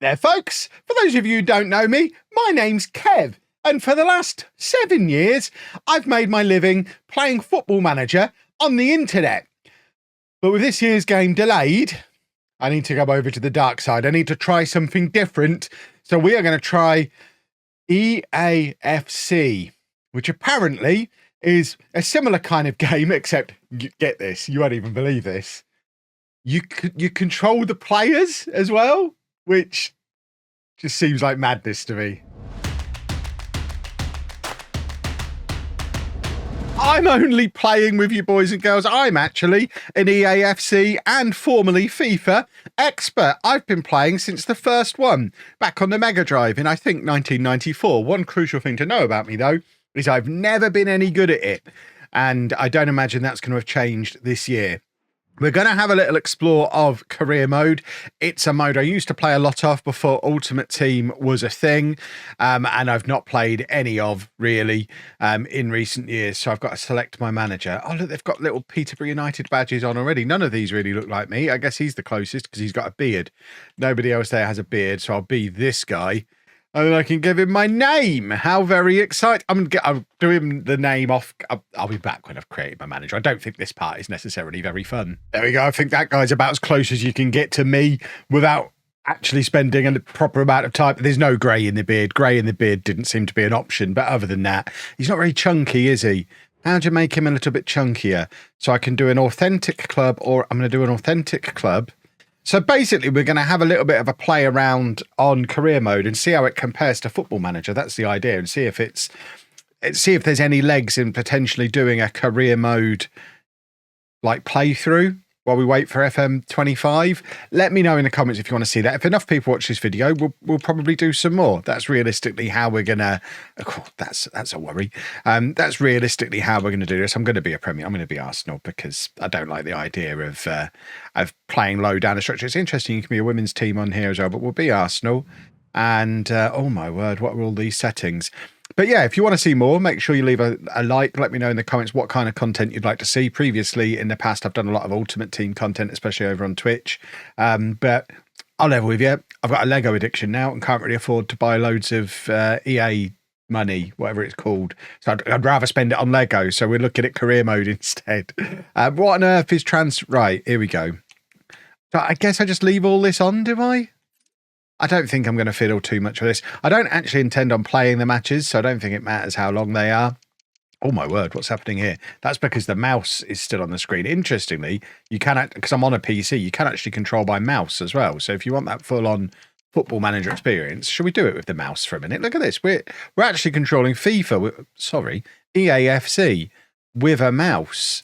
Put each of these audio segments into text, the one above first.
there, folks. For those of you who don't know me, my name's Kev, and for the last 7 years, I've made my living playing Football Manager on the internet. But with this year's game delayed, I need to go over to the dark side. I need to try something different. So we are going to try EAFC, which apparently is a similar kind of game, except, get this, you won't even believe this. You control the players as well, which just seems like madness to me. I'm only playing with you boys and girls. I'm actually an EAFC and formerly FIFA expert. I've been playing since the first one, back on the Mega Drive in, I think, 1994. One crucial thing to know about me, though, is I've never been any good at it. And I don't imagine that's going to have changed this year. We're going to have a little explore of career mode. It's a mode I used to play a lot of before Ultimate Team was a thing, and I've not played any of, really, in recent years. So I've got to select my manager. Oh, look, they've got little Peterborough United badges on already. None of these really look like me. I guess he's the closest because he's got a beard. Nobody else there has a beard, so I'll be this guy. And then I can give him my name. How very exciting. I'll do him the name off. I'll be back when I've created my manager. I don't think this part is necessarily very fun. There we go. I think that guy's about as close as you can get to me without actually spending a proper amount of time. There's no grey in the beard. Grey in the beard didn't seem to be an option. But other than that, he's not very chunky, is he? How do you make him a little bit chunkier? So I can do an authentic club, or I'm going to do an authentic club. So basically, we're going to have a little bit of a play around on career mode and see how it compares to Football Manager. That's the idea, and see if there's any legs in potentially doing a career mode like playthrough while we wait for FM25. Let me know in the comments if you want to see that. If enough people watch this video, we'll probably do some more. That's realistically how we're gonna. Oh, that's a worry. That's realistically how we're gonna do this. I'm going to be a Premier. I'm going to be Arsenal because I don't like the idea of playing low down the structure. It's interesting. You can be a women's team on here as well, but we'll be Arsenal. And oh my word, what are all these settings? But yeah, if you want to see more, make sure you leave a like. Let me know in the comments what kind of content you'd like to see. Previously, in the past, I've done a lot of Ultimate Team content, especially over on Twitch. But I'll level with you. I've got a Lego addiction now and can't really afford to buy loads of EA money, whatever it's called. So I'd rather spend it on Lego. So we're looking at career mode instead. What on earth is Right, here we go. So I guess I just leave all this on, do I? I don't think I'm going to fiddle too much with this. I don't actually intend on playing the matches, so I don't think it matters how long they are. Oh my word, what's happening here? That's because the mouse is still on the screen. Interestingly, you can, because I'm on a PC, you can actually control by mouse as well. So if you want that full-on Football Manager experience, should we do it with the mouse for a minute? Look at this. We're actually controlling EAFC with a mouse,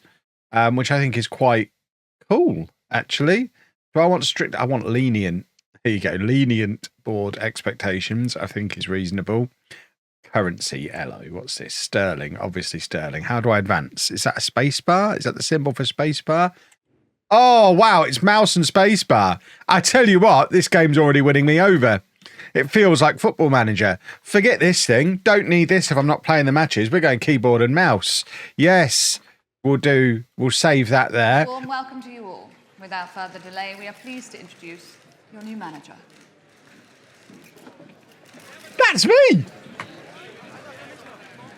which I think is quite cool, actually. Do I want strict? I want lenient. Here you go. Lenient board expectations, I think, is reasonable. Currency, LO. What's this? Sterling. Obviously sterling. How do I advance? Is that a space bar? Is that the symbol for space bar? Oh, wow. It's mouse and space bar. I tell you what, this game's already winning me over. It feels like Football Manager. Forget this thing. Don't need this if I'm not playing the matches. We're going keyboard and mouse. Yes, we'll save that there. Warm welcome to you all. Without further delay, we are pleased to introduce your new manager. That's me!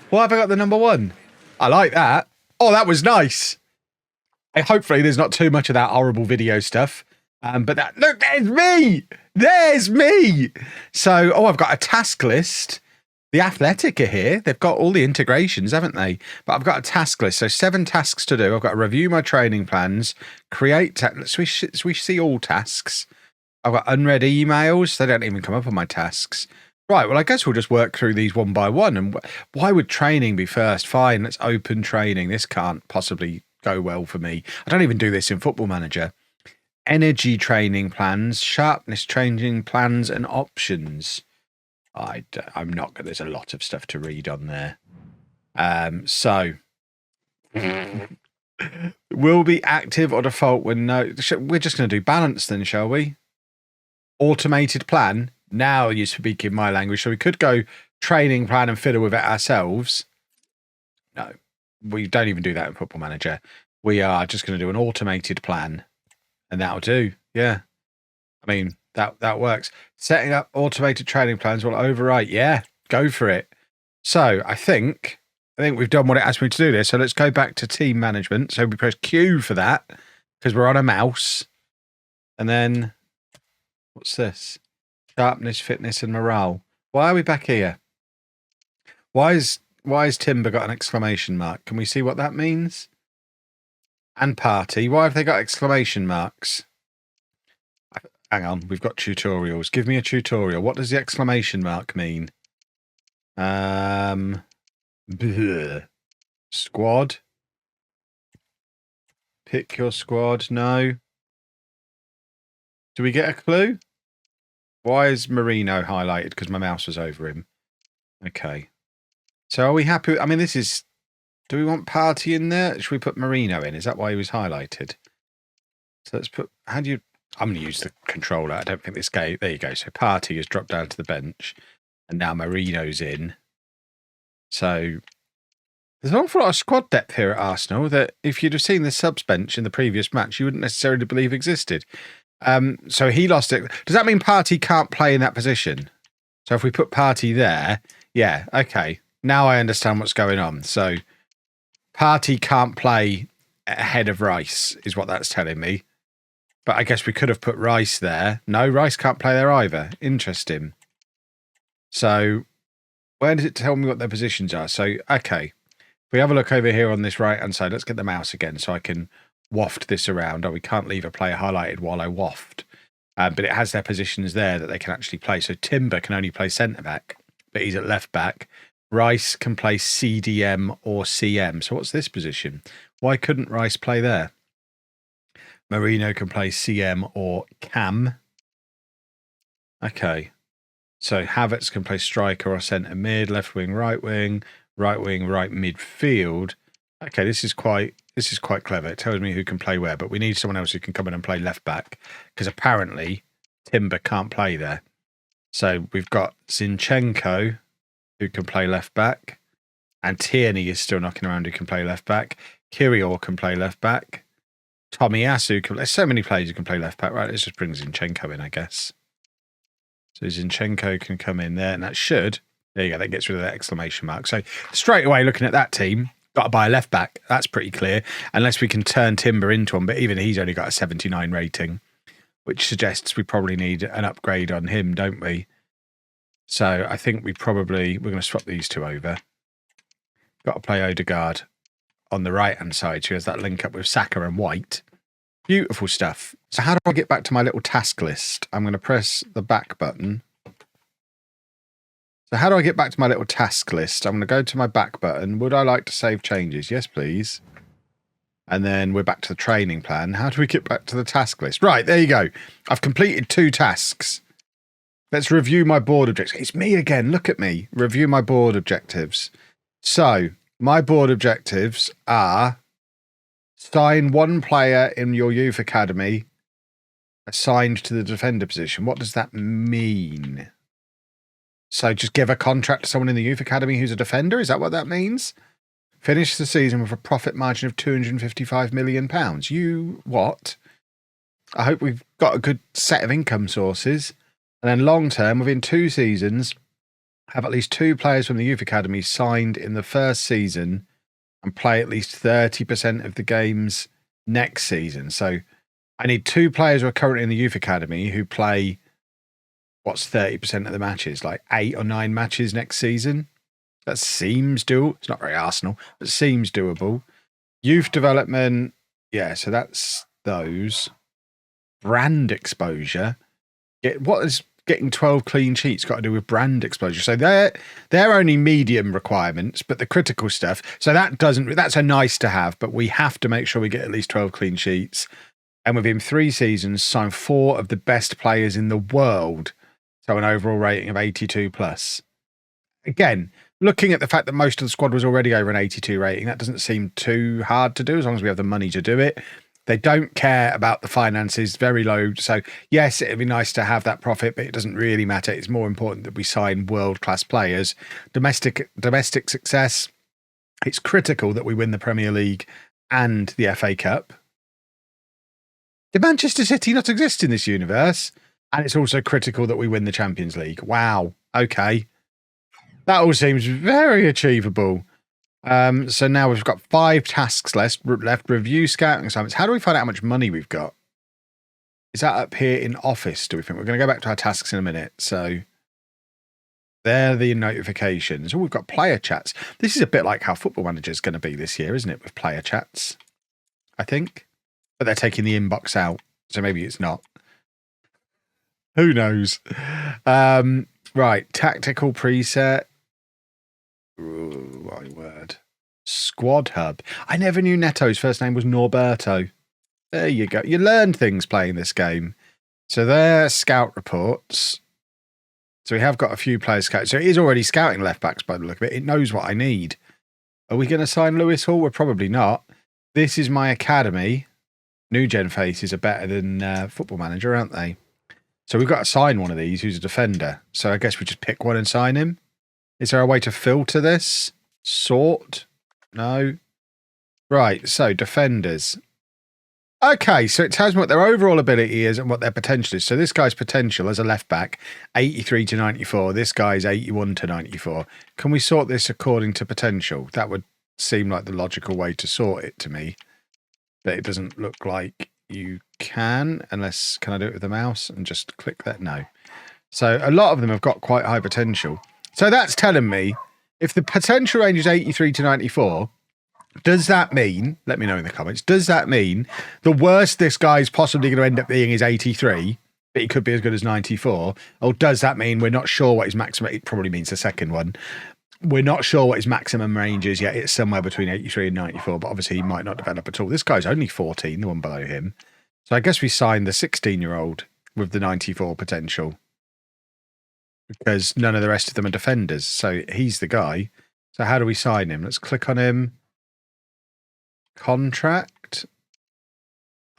Why have I got the number one? I like that. Oh, that was nice. Hopefully there's not too much of that horrible video stuff. But that, look, there's me! There's me! So, oh, I've got a task list. The Athletic are here. They've got all the integrations, haven't they? But I've got a task list. So 7 tasks to do. I've got to review my training plans, create... we see all tasks. I've got unread emails. They don't even come up on my tasks. Right, well, I guess we'll just work through these one by one. And why would training be first? Fine, let's open training. This can't possibly go well for me. I don't even do this in Football Manager. Energy training plans, sharpness training plans, and options. I'm not going to... There's a lot of stuff to read on there. So... will be active or default when no... We're just going to do balance then, shall we? Automated plan. Now you're speaking my language. So we could go training plan and fiddle with it ourselves. No, we don't even do that in Football Manager. We are just going to do an automated plan and that'll do. Yeah. I mean, That works. Setting up automated training plans will overwrite. Yeah, go for it. So I think we've done what it asked me to do there. So let's go back to team management. So we press Q for that because we're on a mouse. And then what's this? Sharpness, fitness, and morale. Why are we back here? Why is Timber got an exclamation mark? Can we see what that means? And party. Why have they got exclamation marks? Hang on, we've got tutorials. Give me a tutorial. What does the exclamation mark mean? Squad. Pick your squad. No. Do we get a clue? Why is Marino highlighted? Because my mouse was over him. Okay. So are we happy? I mean, this is... Do we want party in there? Should we put Marino in? Is that why he was highlighted? So let's put... How do you... I'm going to use the controller. I don't think this game... There you go. So party has dropped down to the bench. And now Marino's in. So there's an awful lot of squad depth here at Arsenal that if you'd have seen the subs bench in the previous match, you wouldn't necessarily believe existed. So he lost it. Does that mean Party can't play in that position? So if we put Party there, yeah, okay. Now I understand what's going on. So Party can't play ahead of Rice is what that's telling me. But I guess we could have put Rice there. No, Rice can't play there either. Interesting. So where does it tell me what their positions are? So, okay. If we have a look over here on this right-hand side, let's get the mouse again so I can waft this around. Oh, we can't leave a player highlighted while I waft. But it has their positions there that they can actually play. So Timber can only play centre-back, but he's at left-back. Rice can play CDM or CM. So what's this position? Why couldn't Rice play there? Marino can play CM or CAM. Okay. So Havertz can play striker or centre mid, left wing, right midfield. Okay, this is quite clever. It tells me who can play where, but we need someone else who can come in and play left back because apparently Timber can't play there. So we've got Zinchenko who can play left back, and Tierney is still knocking around who can play left back. Kirill can play left back. Tomiyasu can. There's so many players who can play left back. Right, let's just bring Zinchenko in, I guess. So Zinchenko can come in there, and that should... There you go, that gets rid of that exclamation mark. So straight away, looking at that team, got to buy a left back. That's pretty clear, unless we can turn Timber into one. But even he's only got a 79 rating, which suggests we probably need an upgrade on him, don't we? So I think we're going to swap these two over. Got to play Odegaard on the right-hand side, so he has that link up with Saka and White. Beautiful stuff. So how do I get back to my little task list? I'm going to press the back button. So how do I get back to my little task list? I'm going to go to my back button. Would I like to save changes? Yes, please. And then we're back to the training plan. How do we get back to the task list? Right, there you go. I've completed 2 tasks. Let's review my board objectives. It's me again. Look at me. Review my board objectives. So my board objectives are sign 1 player in your youth academy assigned to the defender position. What does that mean? So just give a contract to someone in the youth academy who's a defender? Is that what that means? Finish the season with a profit margin of £255 million. You what? I hope we've got a good set of income sources. And then long term, within 2 seasons, have at least 2 players from the youth academy signed in the first season and play at least 30% of the games next season. So I need 2 players who are currently in the youth academy who play, what's 30% of the matches? Like 8 or 9 matches next season? That seems doable. It's not very Arsenal, but it seems doable. Youth development, yeah, so that's those. Brand exposure. What is getting 12 clean sheets got to do with brand exposure? So they're only medium requirements, but the critical stuff, so that's a nice to have, but we have to make sure we get at least 12 clean sheets. And within 3 seasons, sign 4 of the best players in the world. So an overall rating of 82 plus. Again, looking at the fact that most of the squad was already over an 82 rating, that doesn't seem too hard to do as long as we have the money to do it. They don't care about the finances, very low. So yes, it'd be nice to have that profit, but it doesn't really matter. It's more important that we sign world-class players. Domestic success, it's critical that we win the Premier League and the FA Cup. Did Manchester City not exist in this universe? And it's also critical that we win the Champions League. Wow. Okay. That all seems very achievable. So now we've got 5 tasks left. Review scouting assignments. How do we find out how much money we've got? Is that up here in office, do we think? We're going to go back to our tasks in a minute. So there are the notifications. Oh, we've got player chats. This is a bit like how Football Manager is going to be this year, isn't it? With player chats, I think. But they're taking the inbox out. So maybe it's not. Who knows? Right. Tactical preset. Ooh, my word. Squad hub. I never knew Neto's first name was Norberto. There you go. You learn things playing this game. So there are scout reports. So we have got a few players scouted. So it is already scouting left backs by the look of it. It knows what I need. Are we going to sign Lewis Hall? We're probably not. This is my academy. New gen faces are better than Football Manager, aren't they? So we've got to sign one of these who's a defender. So I guess we just pick one and sign him. Is there a way to filter this? Sort? No. Right, so defenders. Okay, so it tells me what their overall ability is and what their potential is. So this guy's potential as a left back, 83 to 94. This guy's 81 to 94. Can we sort this according to potential? That would seem like the logical way to sort it to me. But it doesn't look like you can, unless, can I do it with the mouse and just click that? No. So a lot of them have got quite high potential. So that's telling me if the potential range is 83 to 94, does that mean, let me know in the comments, does that mean the worst this guy's possibly going to end up being is 83, but he could be as good as 94? Or does that mean we're not sure what his maximum, it probably means the second one, we're not sure what his maximum range is yet. It's somewhere between 83 and 94, but obviously he might not develop at all. This guy's only 14, the one below him. So I guess we signed the 16-year-old with the 94 potential because none of the rest of them are defenders. So he's the guy. So how do we sign him? Let's click on him. Contract.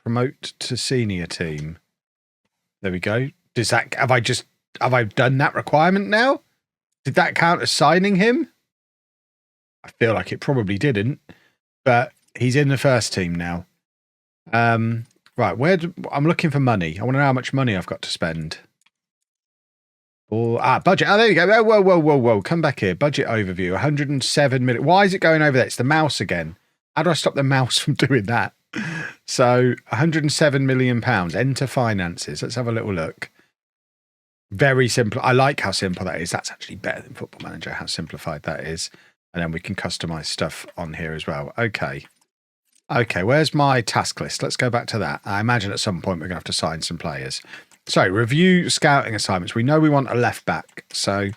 Promote to senior team. There we go. Does that, have I done that requirement now? Did that count as signing him? I feel like it probably didn't, but he's in the first team now. Right, I'm looking for money. I want to know how much money I've got to spend. Budget. Oh, there you go. Whoa. Come back here. Budget overview. 107 million. Why is it going over there? It's the mouse again. How do I stop the mouse from doing that? So 107 million pounds. Enter finances. Let's have a little look. Very simple. I like how simple that is. That's actually better than Football Manager, how simplified that is. And then we can customize stuff on here as well. Okay. Okay, where's my task list? Let's go back to that. I imagine at some point we're going to have to sign some players. So, review scouting assignments. We know we want a left back. So,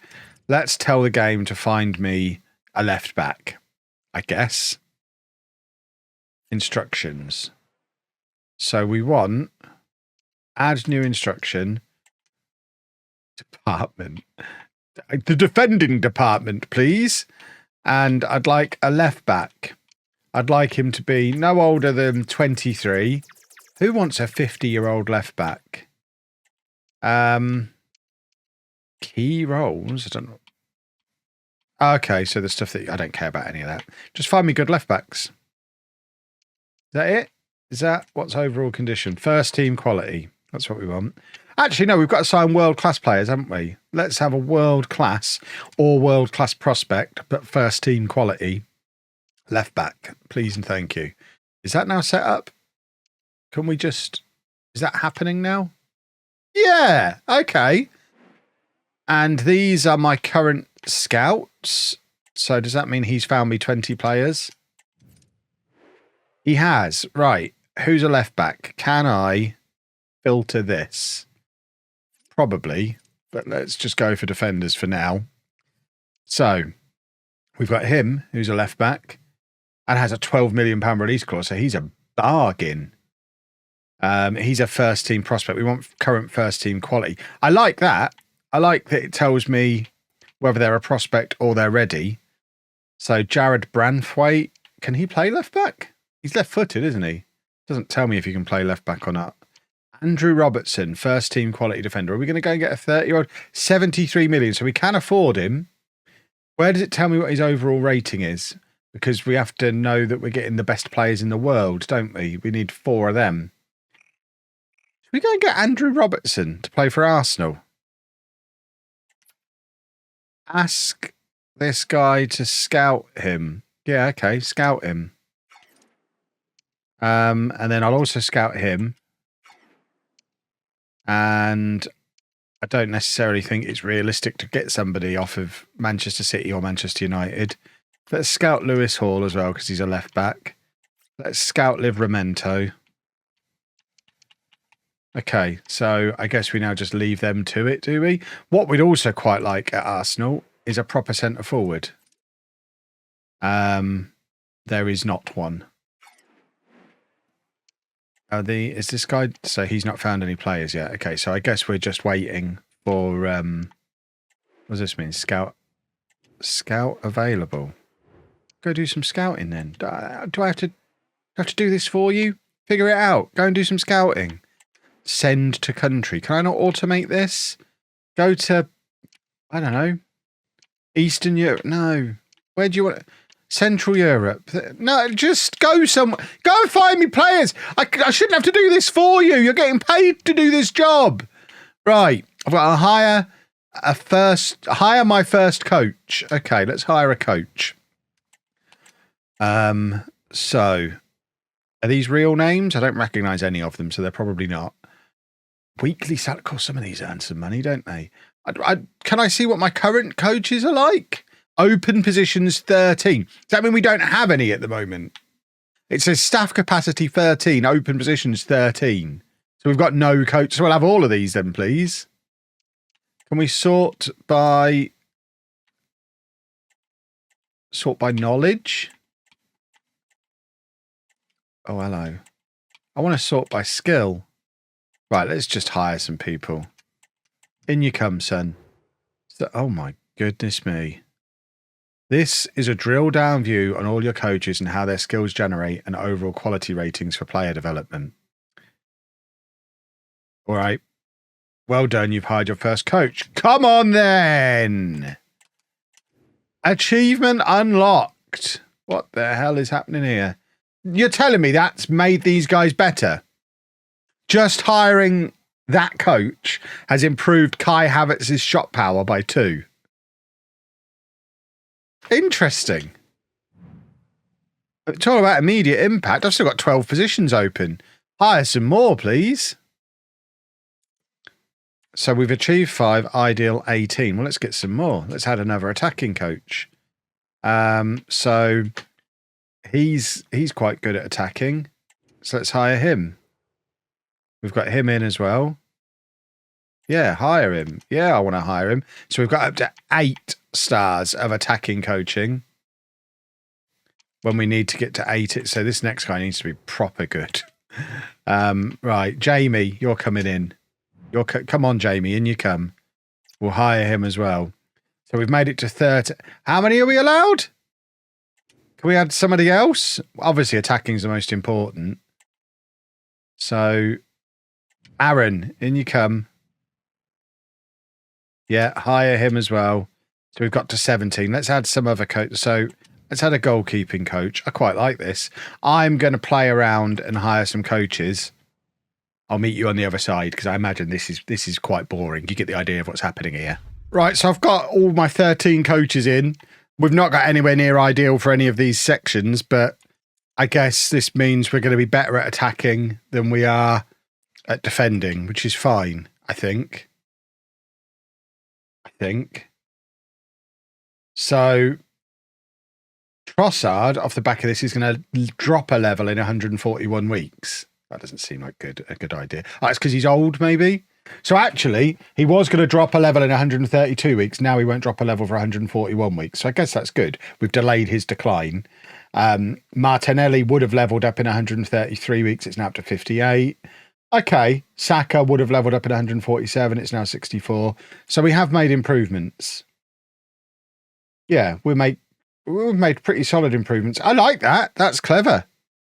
let's tell the game to find me a left back, I guess. Instructions. So, we want add new instruction. Department. The defending department, please. And I'd like a left back. I'd like him to be no older than 23. Who wants a 50-year-old left back? Key roles? I don't know. Okay, so the stuff that I don't care about any of that. Just find me good left backs. Is that it? Is that what's overall condition? First team quality. That's what we want. Actually, no, we've got to sign world-class players, haven't we? Let's have a world-class or world-class prospect, but first team quality. Left back, please and thank you. Is that now set up? Can we just... Is that happening now? Yeah, okay. And these are my current scouts. So does that mean he's found me 20 players? He has. Right. Who's a left back? Can I filter this? Probably, but let's just go for defenders for now. So we've got him, who's a left back, and has a £12 million release clause, so he's a bargain. He's a first team prospect. We want current first team quality. I like that. I like that it tells me whether they're a prospect or they're ready. So Jared Branthwaite, can he play left back? He's left footed, isn't he? Doesn't tell me if he can play left back or not. Andrew Robertson, first team quality defender. Are we going to go and get a 30-year-old? 73 million, so we can afford him. Where does it tell me what his overall rating is? Because we have to know that we're getting the best players in the world, don't we? We need 4 of them. We go and get Andrew Robertson to play for Arsenal. Ask this guy to scout him. Yeah, okay, scout him. And then I'll also scout him. And I don't necessarily think it's realistic to get somebody off of Manchester City or Manchester United. Let's scout Lewis Hall as well because he's a left back. Let's scout Livramento. Okay, so I guess we now just leave them to it, do we? What we'd also quite like at Arsenal is a proper centre forward. There is not one. Is this guy? So he's not found any players yet. Okay, so I guess we're just waiting for what does this mean? Scout available. Go do some scouting then. Do I have to do this for you? Figure it out. Go and do some scouting. Send to country. Can I not automate this? Go to, I don't know, Eastern Europe. No. Where do you want? Central Europe. No, just go somewhere. Go and find me players. I shouldn't have to do this for you. You're getting paid to do this job. Right. I've got to hire my first coach. Okay, let's hire a coach. So are these real names? I don't recognize any of them, so they're probably not. Weekly salary. Of course, some of these earn some money, don't they? Can I see what my current coaches are like? Open positions 13. Does that mean we don't have any at the moment? It says staff capacity 13, open positions 13. So we've got no coach. So we'll have all of these then, please. Can we sort by knowledge? Oh, hello. I want to sort by skill. Right, let's just hire some people. In you come, son. So, oh my goodness me. This is a drill down view on all your coaches and how their skills generate and overall quality ratings for player development. All right. Well done. You've hired your first coach. Come on then. Achievement unlocked. What the hell is happening here? You're telling me that's made these guys better? Just hiring that coach has improved Kai Havertz's shot power by 2. Interesting. It's all about immediate impact. I've still got 12 positions open. Hire some more, please. So we've achieved 5, ideal 18. Well, let's get some more. Let's add another attacking coach. So he's quite good at attacking. So let's hire him. We've got him in as well. Yeah, hire him. Yeah, I want to hire him. So we've got up to 8 stars of attacking coaching. When we need to get to 8, so this next guy needs to be proper good. Right, Jamie, you're coming in. Come on, Jamie, in you come. We'll hire him as well. So we've made it to 30. How many are we allowed? Can we add somebody else? Obviously, attacking is the most important. So, Aaron, in you come. Yeah, hire him as well. So we've got to 17. Let's add some other coach. So let's add a goalkeeping coach. I quite like this. I'm going to play around and hire some coaches. I'll meet you on the other side because I imagine this is quite boring. You get the idea of what's happening here. Right, so I've got all my 13 coaches in. We've not got anywhere near ideal for any of these sections, but I guess this means we're going to be better at attacking than we are at defending, which is fine, I think. So Trossard, off the back of this, is going to drop a level in 141 weeks. That doesn't seem like a good idea. Oh, it's because he's old, maybe? So actually, he was going to drop a level in 132 weeks. Now he won't drop a level for 141 weeks. So I guess that's good. We've delayed his decline. Martinelli would have leveled up in 133 weeks. It's now up to 58. Okay, Saka would have leveled up at 147. It's now 64. So we have made improvements. Yeah, we've made pretty solid improvements. I like that. That's clever.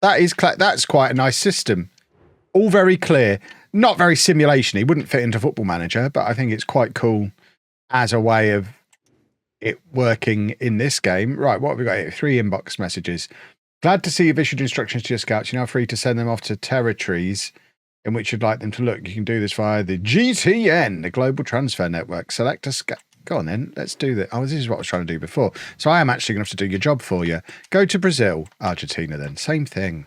That's quite a nice system. All very clear. Not very simulation-y. Wouldn't fit into Football Manager, but I think it's quite cool as a way of it working in this game. Right, what have we got here? 3 inbox messages. Glad to see you've issued instructions to your scouts. You're now free to send them off to territories in which you'd like them to look. You can do this via the GTN, the Global Transfer Network. Select a Go on then, let's do that. Oh, this is what I was trying to do before. So I am actually going to have to do your job for you. Go to Brazil, Argentina then. Same thing.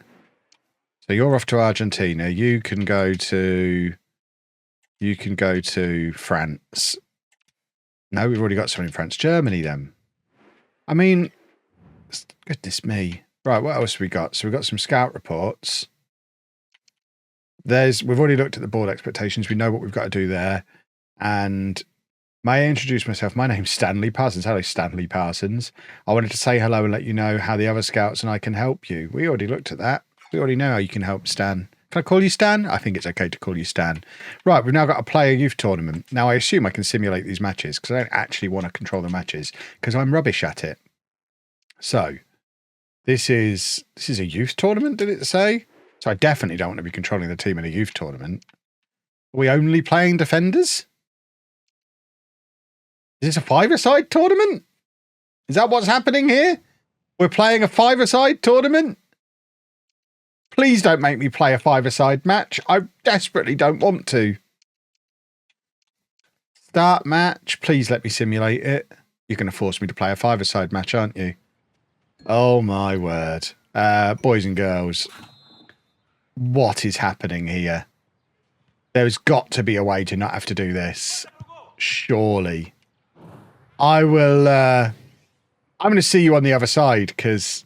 So you're off to Argentina. You can go to France. No, we've already got someone in France. Germany then. I mean, goodness me. Right, what else have we got? So we've got some scout reports. We've already looked at the board expectations. We know what we've got to do there. And may I introduce myself? My name's Stanley Parsons. Hello, Stanley Parsons. I wanted to say hello and let you know how the other scouts and I can help you. We already looked at that. We already know how you can help Stan. Can I call you Stan? I think it's okay to call you Stan. Right, we've now got to play a youth tournament. Now, I assume I can simulate these matches because I don't actually want to control the matches because I'm rubbish at it. So, this is a youth tournament, did it say? So I definitely don't want to be controlling the team in a youth tournament. Are we only playing defenders? Is this a five-a-side tournament? Is that what's happening here? We're playing a five-a-side tournament? Please don't make me play a five-a-side match. I desperately don't want to. Start match. Please let me simulate it. You're going to force me to play a five-a-side match, aren't you? Oh, my word. Boys and girls. What is happening here? There's got to be a way to not have to do this. Surely. I'm going to see you on the other side because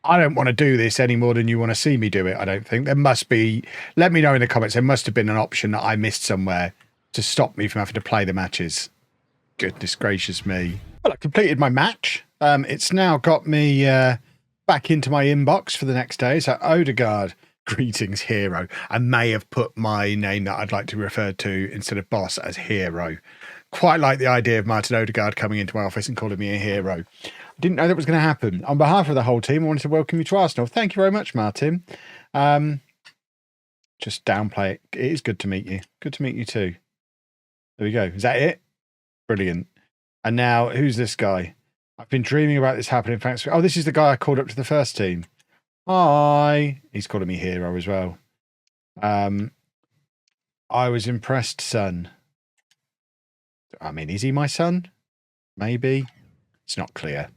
I don't want to do this any more than you want to see me do it, I don't think. There must be, let me know in the comments, there must have been an option that I missed somewhere to stop me from having to play the matches. Goodness gracious me. Well, I completed my match. It's now got me back into my inbox for the next day. So Odegaard, greetings hero. I may have put my name that I'd like to refer to instead of boss as hero. Quite like the idea of Martin Odegaard coming into my office and calling me a hero. I didn't know that was going to happen. On behalf of the whole team, I wanted to welcome you to Arsenal. Thank you very much, Martin. Just downplay it. It is good to meet you. Good to meet you too. There we go. Is that it? Brilliant. And now, who's this guy? I've been dreaming about this happening. Thanks for... Oh, this is the guy I called up to the first team. Hi. He's calling me hero as well. I was impressed, son. I mean, is he my son? Maybe. It's not clear.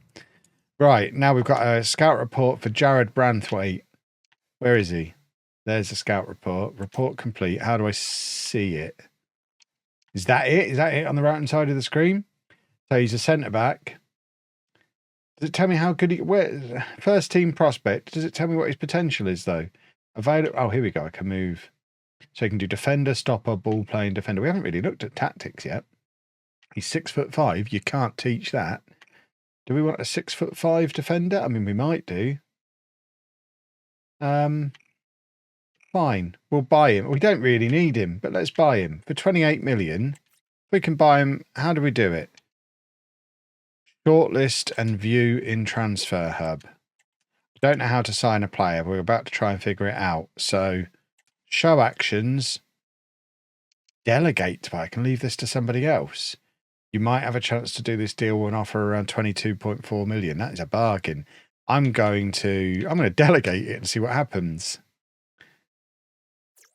Right, now we've got a scout report for Jared Branthwaite. Where is he? There's the scout report. Report complete. How do I see it? Is that it? Is that it on the right-hand side of the screen? So he's a centre-back. Does it tell me how good he... Where, first team prospect. Does it tell me what his potential is, though? Available... Oh, here we go. I can move. So you can do defender, stopper, ball-playing defender. We haven't really looked at tactics yet. He's 6'5". You can't teach that. Do we want a 6'5" defender? I mean, we might do. Fine. We'll buy him. We don't really need him, but let's buy him. For 28 million, if we can buy him, how do we do it? Shortlist and view in Transfer Hub. Don't know how to sign a player. We're about to try and figure it out. So, show actions. Delegate. But I can leave this to somebody else. You might have a chance to do this deal and offer around 22.4 million. That is a bargain. I'm going to delegate it and see what happens.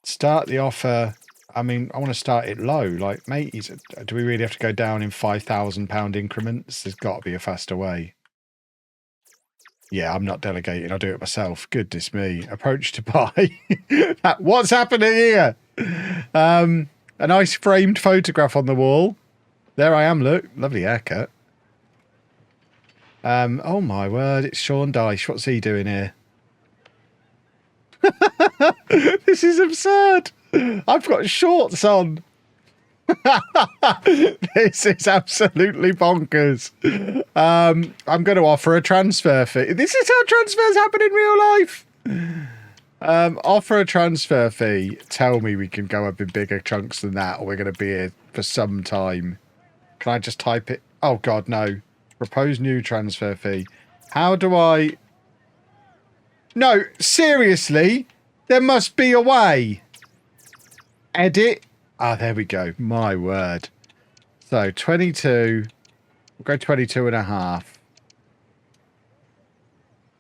Start the offer. I mean, I want to start it low. Like, mate, do we really have to go down in £5,000 increments? There's got to be a faster way. Yeah, I'm not delegating. I'll do it myself. Goodness me. Approach to buy. What's happening here? A nice framed photograph on the wall. There I am, look. Lovely haircut. Oh my word, it's Sean Dyche. What's he doing here? This is absurd. I've got shorts on. This is absolutely bonkers. I'm going to offer a transfer fee. This is how transfers happen in real life. Offer a transfer fee. Tell me we can go up in bigger chunks than that, or we're going to be here for some time. Can I just type it? Oh, God, no. Propose new transfer fee. How do I... No, seriously? There must be a way. Edit. Ah, there we go. My word. So, 22. We'll go 22.5.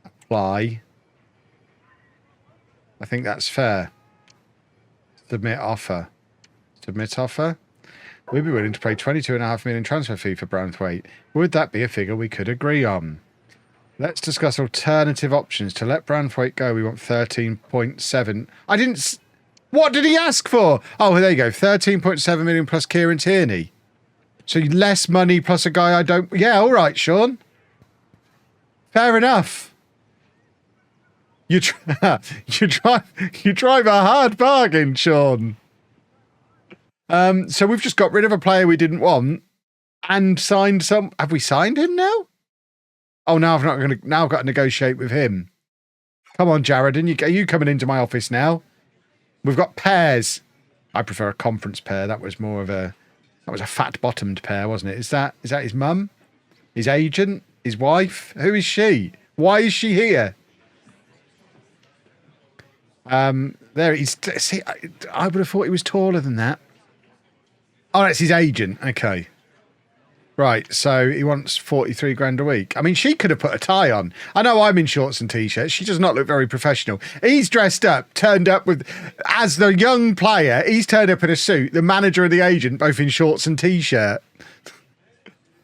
Apply. I think that's fair. Submit offer. Submit offer. We'd be willing to pay 22.5 million transfer fee for Branthwaite. Would that be a figure we could agree on? Let's discuss alternative options. To let Branthwaite go, we want 13.7. I didn't... What did he ask for? Oh, there you go. 13.7 million plus Kieran Tierney. So less money plus a guy I don't... Yeah, all right, Sean. Fair enough. You drive a hard bargain, Sean. So we've just got rid of a player we didn't want and signed some... Have we signed him now? Oh, now I've got to negotiate with him. Come on, Jared, are you coming into my office now? We've got pairs. I prefer a conference pair. That was more of a... That was a fat-bottomed pair, wasn't it? Is that his mum? His agent? His wife? Who is she? Why is she here? There he's... See, I would have thought he was taller than that. Oh, that's his agent. Okay. Right, so he wants 43 grand a week. I mean, she could have put a tie on. I know I'm in shorts and T-shirts. She does not look very professional. He's dressed up, turned up with... As the young player, he's turned up in a suit. The manager and the agent, both in shorts and T-shirt.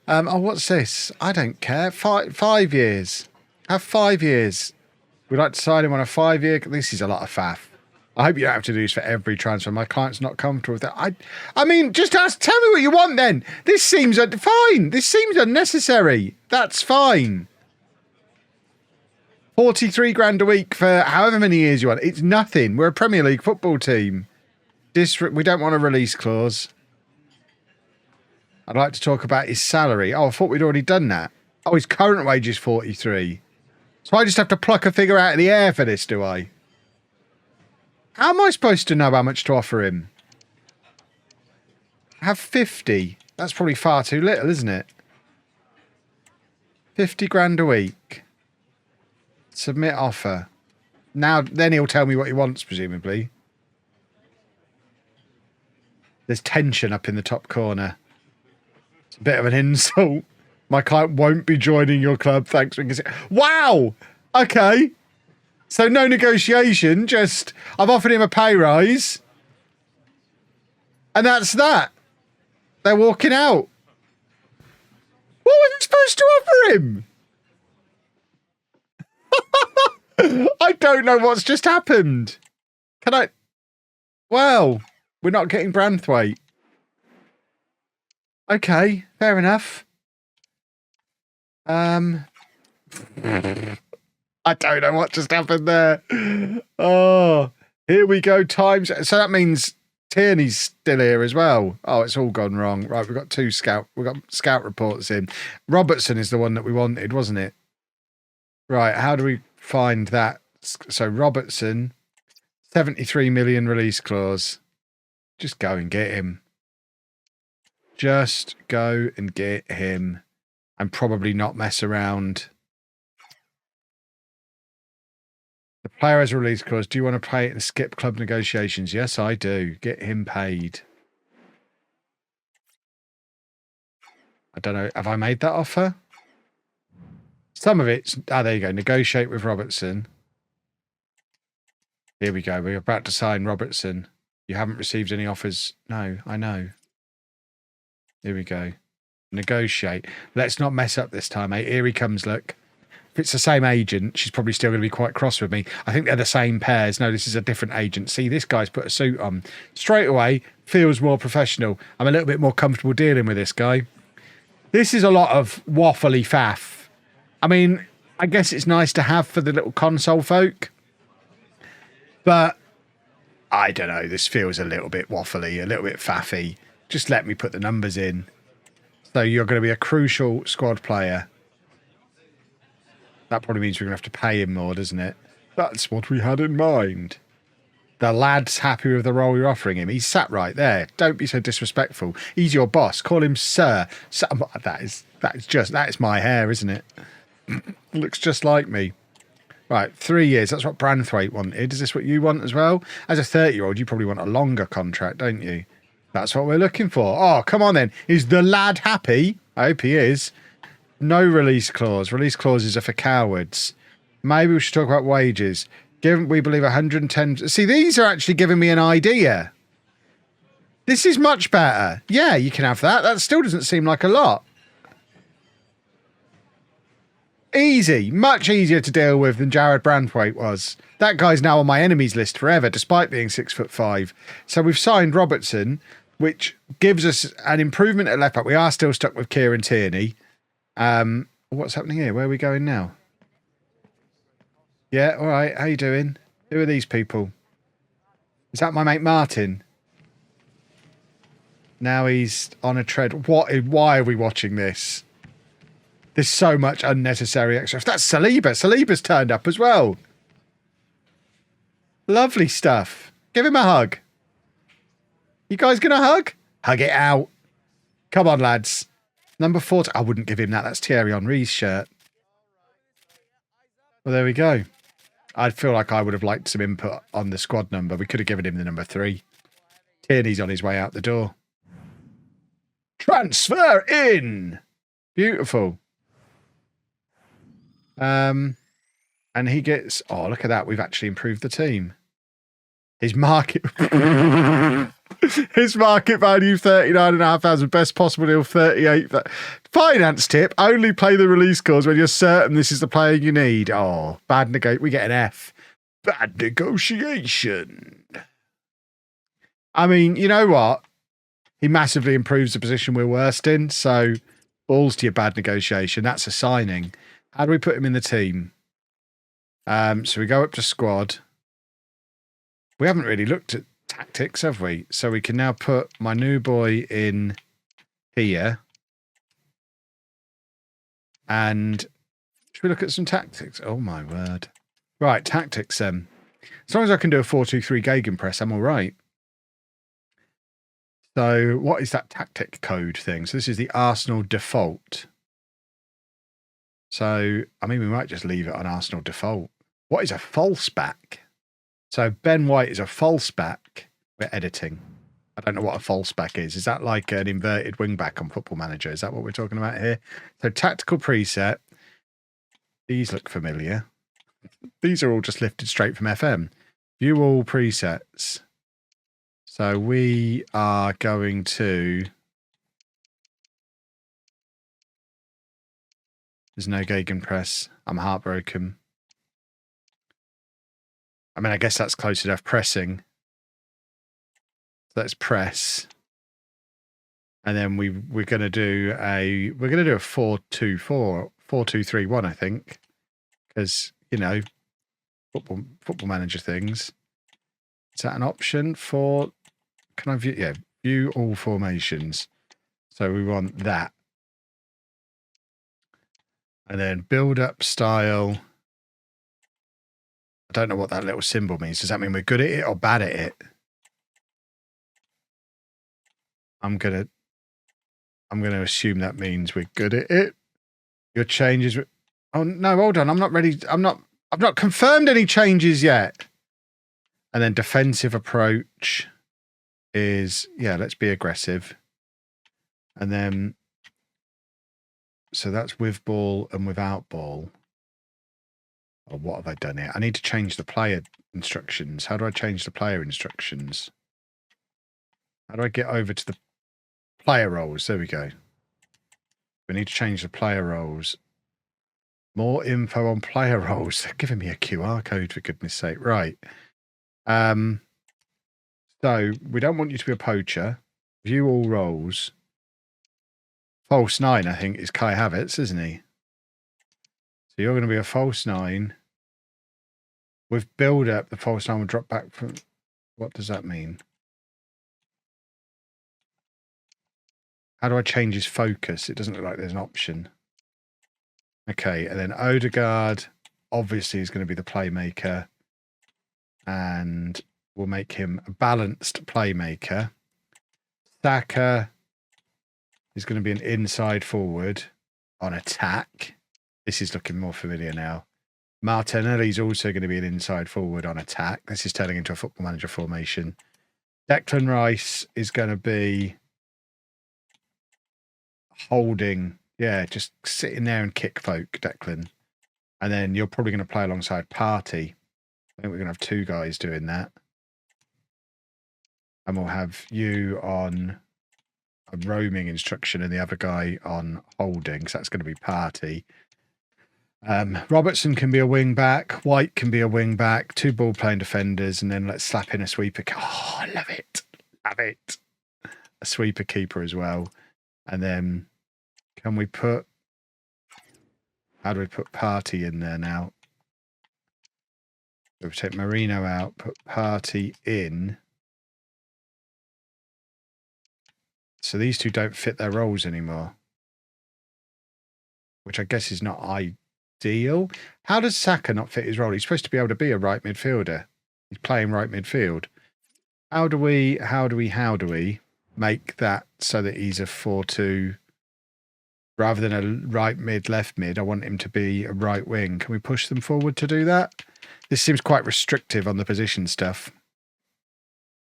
Oh, what's this? I don't care. 5 years. Have 5 years. We'd like to sign him on a 5-year... This is a lot of faff. I hope you don't have to do this for every transfer. My client's not comfortable with that. I mean, just tell me what you want then. This seems fine. This seems unnecessary. That's fine. 43 grand a week for however many years you want. It's nothing. We're a Premier League football team. We don't want a release clause. I'd like to talk about his salary. Oh, I thought we'd already done that. Oh, his current wage is 43. So I just have to pluck a figure out of the air for this, do I? How am I supposed to know how much to offer him? Have 50. That's probably far too little, isn't it? 50 grand a week. Submit offer. Now, then he'll tell me what he wants, presumably. There's tension up in the top corner. It's a bit of an insult. My client won't be joining your club. Thanks for... Wow! Okay. So no negotiation, just I've offered him a pay rise. And that's that. They're walking out. What was I supposed to offer him? I don't know what's just happened. Can I... Well, we're not getting Branthwaite. Okay, fair enough. I don't know what just happened there. Oh, here we go. Times. So that means Tierney's still here as well. Oh, it's all gone wrong. Right, we've got we've got scout reports in. Robertson is the one that we wanted, wasn't it? Right, how do we find that? So Robertson, 73 million release clause. Just go and get him. Just go and get him. And probably not mess around. The player has a release clause. Do you want to pay it and skip club negotiations? Yes, I do. Get him paid. I don't know. Have I made that offer? Some of it's... Ah, there you go. Negotiate with Robertson. Here we go. We're about to sign Robertson. You haven't received any offers. No, I know. Here we go. Negotiate. Let's not mess up this time, mate. Here he comes, look. If it's the same agent, she's probably still going to be quite cross with me. I think they're the same pairs. No, this is a different agent. See, this guy's put a suit on. Straight away, feels more professional. I'm a little bit more comfortable dealing with this guy. This is a lot of waffly faff. I mean, I guess it's nice to have for the little console folk. But, I don't know. This feels a little bit waffly, a little bit faffy. Just let me put the numbers in. So you're going to be a crucial squad player. That probably means we're going to have to pay him more, doesn't it? That's what we had in mind. The lad's happy with the role you're offering him. He's sat right there. Don't be so disrespectful. He's your boss. Call him sir. That is my hair, isn't it? Looks just like me. Right, 3 years. That's what Branthwaite wanted. Is this what you want as well? As a 30-year-old, you probably want a longer contract, don't you? That's what we're looking for. Oh, come on then. Is the lad happy? I hope he is. No release clause. Release clauses are for cowards. Maybe we should talk about wages. We believe 110. See, these are actually giving me an idea. This is much better. Yeah, you can have that. That still doesn't seem like a lot. Easy. Much easier to deal with than Jared Brandthwaite was. That guy's now on my enemies list forever, despite being 6'5". So we've signed Robertson, which gives us an improvement at left back. We are still stuck with Kieran Tierney. What's happening here? Where are we going now? Yeah, all right. How you doing? Who are these people? Is that my mate Martin? Now he's on a tread. Why are we watching this? There's so much unnecessary extra. That's Saliba. Saliba's turned up as well. Lovely stuff. Give him a hug. You guys gonna hug? Hug it out. Come on, lads. Number 40. I wouldn't give him that. That's Thierry Henry's shirt. Well, there we go. I feel like I would have liked some input on the squad number. We could have given him the number 3. Tierney's on his way out the door. Transfer in. Beautiful. And he gets... Oh, look at that. We've actually improved the team. His market... His market value, 39,500. Best possible deal, 38. Finance tip, only play the release clause when you're certain this is the player you need. Oh, bad we get an F. Bad negotiation. I mean, you know what? He massively improves the position we're worst in, so balls to your bad negotiation. That's a signing. How do we put him in the team? So we go up to squad. We haven't really looked at tactics, have we? So we can now put my new boy in here. And should we look at some tactics? Oh, my word. Right, tactics, As long as I can do a 4-2-3 gegenpress, I'm all right. So what is that tactic code thing? So this is the Arsenal default. So, I mean, we might just leave it on Arsenal default. What is a false back? So Ben White is a false back. We're editing. I don't know what a false back is. Is that like an inverted wing back on Football Manager? Is that what we're talking about here? So tactical preset. These look familiar. These are all just lifted straight from FM. View all presets. So we are going to... There's no gegenpress. I'm heartbroken. I mean, I guess that's close enough. Pressing. So let's press. And then we're going to do a 4-2-4, 4-2-3-1, I think. Because, you know, football manager things. Is that an option for... Can I view? Yeah, view all formations. So we want that. And then build up style. I don't know what that little symbol means. Does that mean we're good at it or bad at it? I'm gonna assume that means we're good at it. Your changes. Oh no, hold on. I'm not ready. I've not confirmed any changes yet. And then defensive approach is, yeah, let's be aggressive. And then, so that's with ball and without ball. Oh, what have I done here? I need to change the player instructions. How do I change the player instructions? How do I get over to the player roles? There we go. We need to change the player roles. More info on player roles. They're giving me a QR code, for goodness sake. Right. So we don't want you to be a poacher. View all roles. False 9, I think, is Kai Havertz, isn't he? So you're going to be a false 9. With build up, the false 9 will drop back from... What does that mean? How do I change his focus? It doesn't look like there's an option. Okay, and then Odegaard obviously is going to be the playmaker. And we'll make him a balanced playmaker. Saka is going to be an inside forward on attack. This is looking more familiar now. Martinelli's also going to be an inside forward on attack. This is turning into a Football Manager formation. Declan Rice is going to be holding, yeah, just sitting there and kick folk, Declan. And then you're probably going to play alongside Partey. I think we're going to have 2 guys doing that. And we'll have you on a roaming instruction and the other guy on holding. So that's going to be party. Robertson can be a wing back. White can be a wing back. 2 ball playing defenders. And then let's slap in a sweeper. Oh, I love it. Love it. A sweeper keeper as well. And then can we put... How do we put party in there now? We'll take Marino out, put party in. So these 2 don't fit their roles anymore. Which I guess is not ideal. How does Saka not fit his role? He's supposed to be able to be a right midfielder. He's playing right midfield. How do we make that so that he's a 4-2 rather than a right mid, left mid? I want him to be a right wing. Can we push them forward to do that? This seems quite restrictive on the position stuff.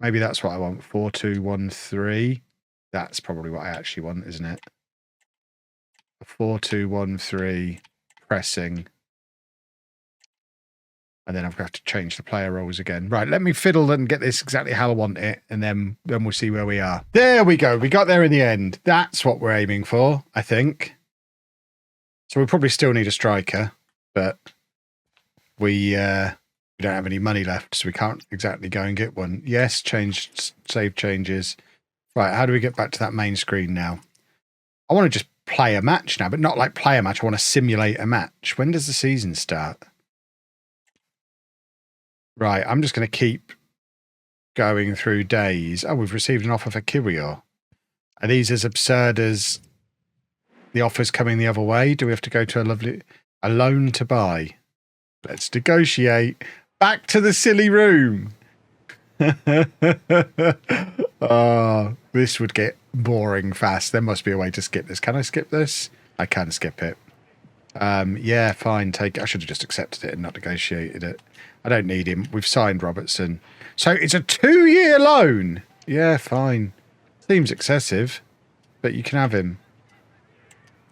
Maybe that's what I want. 4-2-1-3. That's probably what I actually want, isn't it? A 4-2-1-3 pressing. And then I've got to change the player roles again. Right, let me fiddle and get this exactly how I want it, and then we'll see where we are. There we go. We got there in the end. That's what we're aiming for, I think. So we probably still need a striker, but we don't have any money left, so we can't exactly go and get one. Yes, save changes. Right, how do we get back to that main screen now? I want to just play a match now, but not like play a match. I want to simulate a match. When does the season start? Right, I'm just going to keep going through days. Oh, we've received an offer for Kiwior. Are these as absurd as the offers coming the other way? Do we have to go to a loan to buy? Let's negotiate. Back to the silly room. Oh, this would get boring fast. There must be a way to skip this. Can I skip this? I can skip it. Yeah, fine. I should have just accepted it and not negotiated it. I don't need him. We've signed Robertson. So it's a 2-year loan. Yeah, fine. Seems excessive, but you can have him.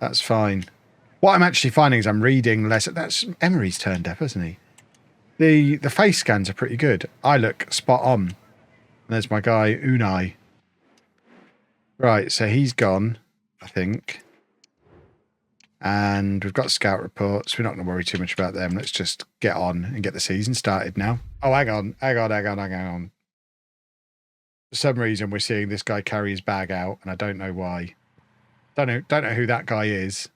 That's fine. What I'm actually finding is I'm reading less. That's Emery's turned up, hasn't he? The face scans are pretty good. I look spot on. And there's my guy, Unai. Right, so he's gone, I think. And we've got scout reports. We're not going to worry too much about them. Let's just get on and get the season started now. Oh, hang on. For some reason, we're seeing this guy carry his bag out, and I don't know why. Don't know who that guy is.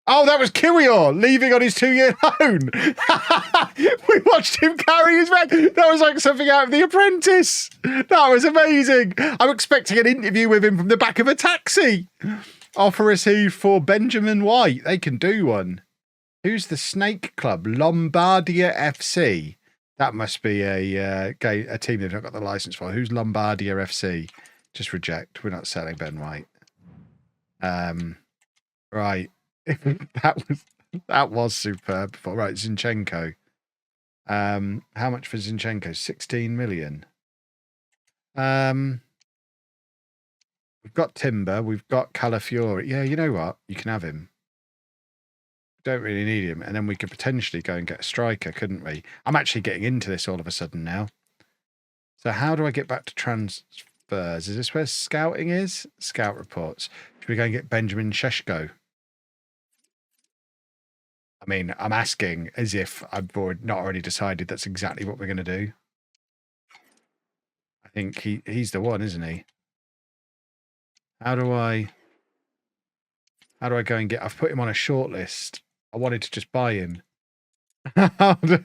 Oh, that was Kiwior leaving on his 2-year loan. We watched him carry his bag. That was like something out of The Apprentice. That was amazing. I'm expecting an interview with him from the back of a taxi. Offer received for Benjamin White. They can do one. Who's the Snake Club? Lombardia FC. That must be a team they've not got the license for. Who's Lombardia FC? Just reject. We're not selling Ben White. Right. that was superb before. Right, Zinchenko. How much for Zinchenko? 16 million. We've got Timber, we've got Calafiori. Yeah, you know what? You can have him. Don't really need him. And then we could potentially go and get a striker, couldn't we? I'm actually getting into this all of a sudden now. So how do I get back to transfers? Is this where scouting is? Scout reports. Should we go and get Benjamin Sheshko? I mean, I'm asking as if I've not already decided that's exactly what we're going to do. I think he's the one, isn't he? How do I go and get... I've put him on a short list. I wanted to just buy him. How do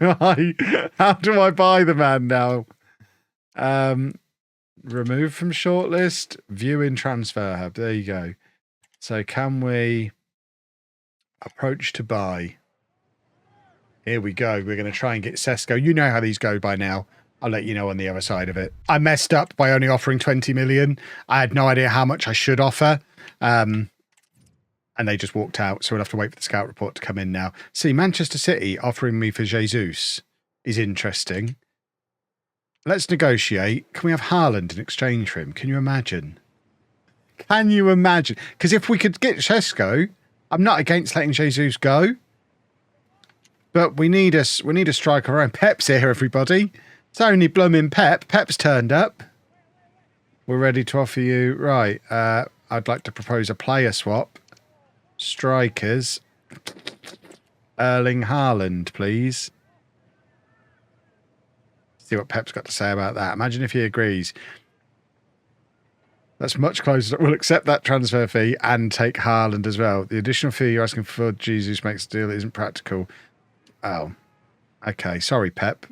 I buy the man now? Remove from shortlist. View in transfer hub. There you go. So can we approach to buy? Here we go. We're going to try and get Sesko. You know how these go by now. I'll let you know on the other side of it. I messed up by only offering 20 million. I had no idea how much I should offer. And they just walked out. So we'll have to wait for the scout report to come in now. See, Manchester City offering me for Jesus is interesting. Let's negotiate. Can we have Haaland in exchange for him? Can you imagine? Can you imagine? Because if we could get Sesko, I'm not against letting Jesus go, but we need a striker around. Pep's here, everybody. It's only blooming Pep. Pep's turned up. We're ready to offer you... Right, I'd like to propose a player swap. Strikers. Erling Haaland, please. See what Pep's got to say about that. Imagine if he agrees. That's much closer. We'll accept that transfer fee and take Haaland as well. The additional fee you're asking for Jesus makes the deal that isn't practical. Oh, okay. Sorry, Pep.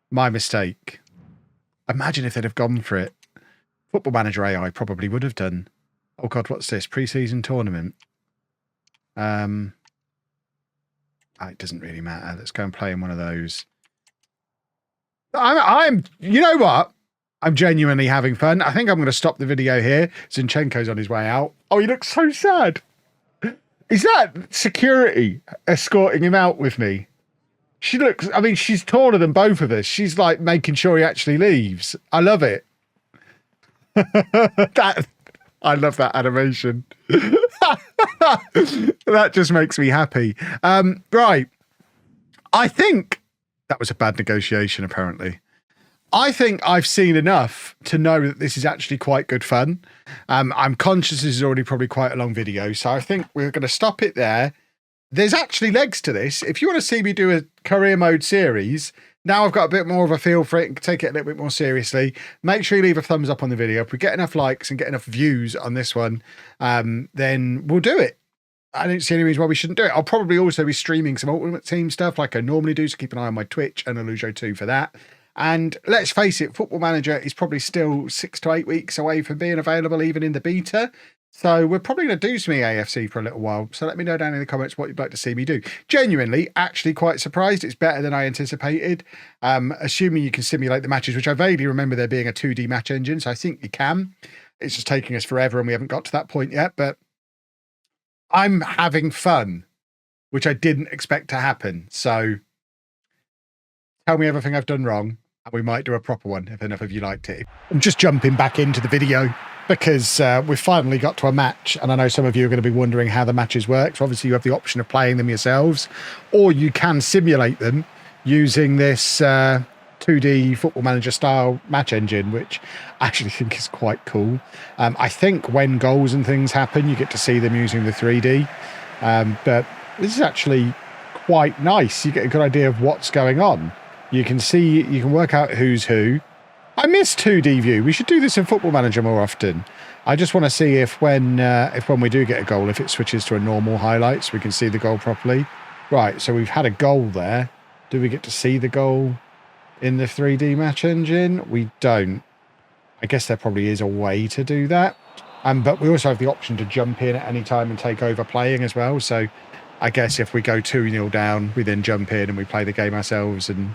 My mistake. Imagine if they'd have gone for it. Football Manager AI probably would have done. Oh God, what's this? Pre-season tournament. It doesn't really matter. Let's go and play in one of those. You know what? I'm genuinely having fun. I think I'm going to stop the video here. Zinchenko's on his way out. Oh, he looks so sad. Is that security escorting him out with me? She looks, I mean, she's taller than both of us. She's like making sure he actually leaves. I love it. I love that animation. That just makes me happy. Right. I think that was a bad negotiation, apparently. I think I've seen enough to know that this is actually quite good fun. I'm conscious this is already probably quite a long video, so I think we're going to stop it there. There's actually legs to this. If you want to see me do a career mode series, now I've got a bit more of a feel for it and take it a little bit more seriously. Make sure you leave a thumbs up on the video. If we get enough likes and get enough views on this one, then we'll do it. I don't see any reason why we shouldn't do it. I'll probably also be streaming some Ultimate Team stuff like I normally do, so keep an eye on my Twitch and LOLLUJO 2 for that. And let's face it, Football Manager is probably still 6 to 8 weeks away from being available even in the beta. So we're probably going to do some AFC for a little while. So let me know down in the comments what you'd like to see me do. Genuinely, actually quite surprised. It's better than I anticipated. Assuming you can simulate the matches, which I vaguely remember there being a 2D match engine. So I think you can. It's just taking us forever and we haven't got to that point yet. But I'm having fun, which I didn't expect to happen. So tell me everything I've done wrong, and we might do a proper one if enough of you liked it. I'm just jumping back into the video because we've finally got to a match, and I know some of you are going to be wondering how the matches work. So obviously you have the option of playing them yourselves, or you can simulate them using this 2D Football Manager style match engine, which I actually think is quite cool. I think when goals and things happen, you get to see them using the 3D, but this is actually quite nice. You get a good idea of what's going on. You can see, you can work out who's who. I miss 2D view. We should do this in Football Manager more often. I just want to see if when we do get a goal, if it switches to a normal highlight so we can see the goal properly. Right, so we've had a goal there. Do we get to see the goal in the 3D match engine? We don't. I guess there probably is a way to do that. But we also have the option to jump in at any time and take over playing as well. So I guess if we go 2-0 down, we then jump in and we play the game ourselves and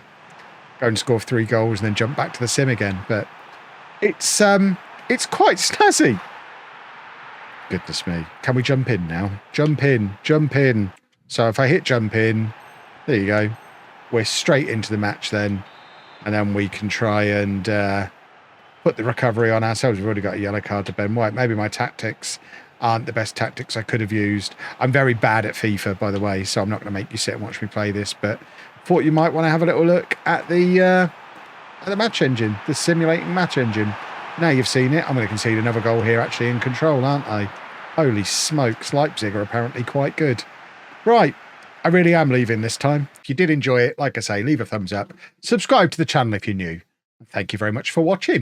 go and score 3 goals and then jump back to the sim again. But it's quite snazzy. Goodness me. Can we jump in now? Jump in, jump in. So if I hit jump in, there you go. We're straight into the match then. And then we can try and put the recovery on ourselves. We've already got a yellow card to Ben White. Maybe my tactics aren't the best tactics I could have used. I'm very bad at FIFA, by the way, so I'm not going to make you sit and watch me play this, but thought you might want to have a little look at the match engine, the simulating match engine. Now you've seen it, I'm going to concede another goal here actually in control, aren't I? Holy smokes, Leipzig are apparently quite good. Right, I really am leaving this time. If you did enjoy it, like I say, leave a thumbs up. Subscribe to the channel if you're new. Thank you very much for watching.